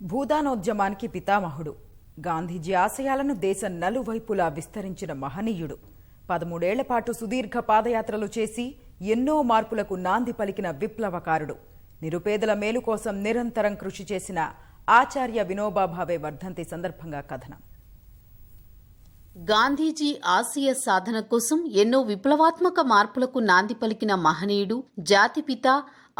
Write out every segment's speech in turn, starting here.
భూదానోద్యమానికి పితామహుడు, గాంధీజీ ఆశయాలను దేశం నలువైపులా విస్తరించిన మహనీయుడు. 13 ఏళ్ల పాటు సుదీర్ఘ పాదయాత్రలు చేసి ఎన్నో మార్పులకు నాంది పలికిన విప్లవకారుడు. నిరుపేదల మేలు కోసం నిరంతరం కృషి చేసిన ఆచార్య వినోబా భావే వర్ధంతి సందర్భంగా కథనం. గాంధీజీ ఆశయ సాధన కోసం ఎన్నో విప్లవాత్మక మార్పులకు నాంది పలికిన మహనీయుడు, జాతిపిత,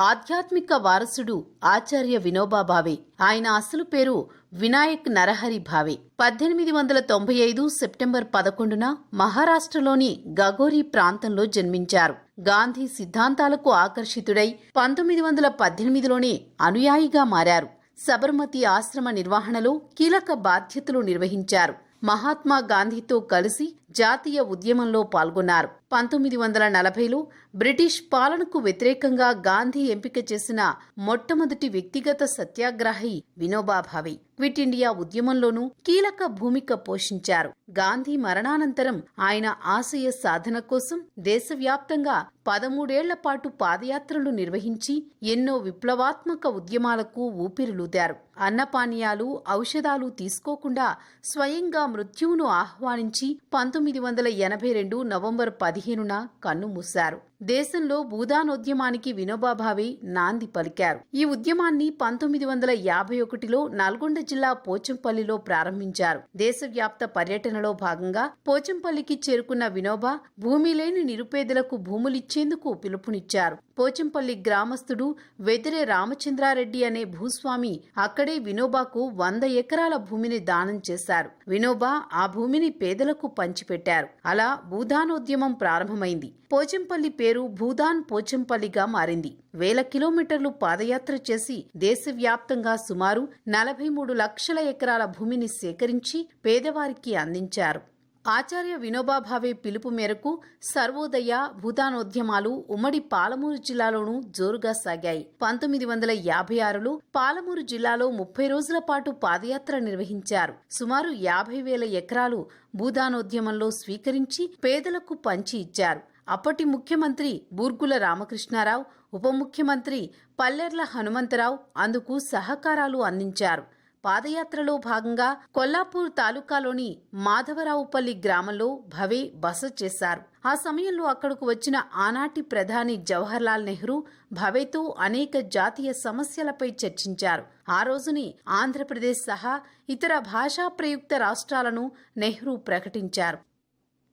ఆధ్యాత్మిక వారసుడు ఆచార్య వినోబా భావే. ఆయన అసలు పేరు వినాయక్ నరహరి భావే. 1895 సెప్టెంబర్ 11న మహారాష్ట్రలోని గగోరీ ప్రాంతంలో జన్మించారు. గాంధీ సిద్ధాంతాలకు ఆకర్షితుడై 1918లోనే అనుయాయిగా మారారు. సబర్మతి ఆశ్రమ నిర్వహణలో కీలక బాధ్యతలు నిర్వహించారు. మహాత్మా గాంధీతో కలిసి జాతీయ ఉద్యమంలో పాల్గొన్నారు. 1940లో బ్రిటిష్ పాలనకు వ్యతిరేకంగా గాంధీ ఎంపిక చేసిన మొట్టమొదటి వ్యక్తిగత సత్యాగ్రహి వినోబా భావే. క్విట్ ఇండియా ఉద్యమంలోనూ కీలక భూమిక పోషించారు. గాంధీ మరణానంతరం ఆయన ఆశయ సాధన కోసం దేశవ్యాప్తంగా 13 ఏళ్ల పాటు పాదయాత్రలు నిర్వహించి ఎన్నో విప్లవాత్మక ఉద్యమాలకు ఊపిరులూదారు. అన్నపానీయాలు, ఔషధాలు తీసుకోకుండా స్వయంగా మృత్యువును ఆహ్వానించి 1982 నవంబర్ 15న కన్నుమూశారు. దేశంలో భూదానోద్యమానికి వినోబా భావే నాంది పలికారు. ఈ ఉద్యమాన్ని 1951లో నల్గొండ జిల్లా పోచంపల్లిలో ప్రారంభించారు. దేశవ్యాప్త పర్యటనలో భాగంగా పోచంపల్లికి చేరుకున్న వినోబా భూమి లేని నిరుపేదలకు భూములిచ్చేందుకు పిలుపునిచ్చారు. పోచంపల్లి గ్రామస్తుడు వెదిరే రామచంద్రారెడ్డి అనే భూస్వామి అక్కడే వినోబాకు 100 ఎకరాల భూమిని దానం చేశారు. వినోబా ఆ భూమిని పేదలకు పంచిపెట్టారు. అలా భూదానోద్యమం ప్రారంభమైంది. పోచంపల్లి పేరు భూదాన్ పోచంపల్లిగా మారింది. 1000 కిలోమీటర్లు పాదయాత్ర చేసి దేశవ్యాప్తంగా సుమారు 43 లక్షల ఎకరాల భూమిని సేకరించి పేదవారికి అందించారు. ఆచార్య వినోబా భావే పిలుపు మేరకు సర్వోదయ, భూదానోద్యమాలు ఉమ్మడి పాలమూరు జిల్లాలోనూ జోరుగా సాగాయి. 1956లో పాలమూరు జిల్లాలో 30 రోజుల పాటు పాదయాత్ర నిర్వహించారు. సుమారు 50,000 ఎకరాలు భూదానోద్యమంలో స్వీకరించి పేదలకు పంచి ఇచ్చారు. అప్పటి ముఖ్యమంత్రి బూర్గుల రామకృష్ణారావు, ఉప ముఖ్యమంత్రి పల్లెర్ల హనుమంతరావు అందుకు సహకారాలు అందించారు. పాదయాత్రలో భాగంగా కొల్లాపూర్ తాలూకాలోని మాధవరావుపల్లి గ్రామంలో భావే బస చేశారు. ఆ సమయంలో అక్కడకు వచ్చిన ఆనాటి ప్రధాని జవహర్లాల్ నెహ్రూ భావేతో అనేక జాతీయ సమస్యలపై చర్చించారు. ఆ రోజుని ఆంధ్రప్రదేశ్ సహా ఇతర భాషా ప్రయుక్త రాష్ట్రాలను నెహ్రూ ప్రకటించారు.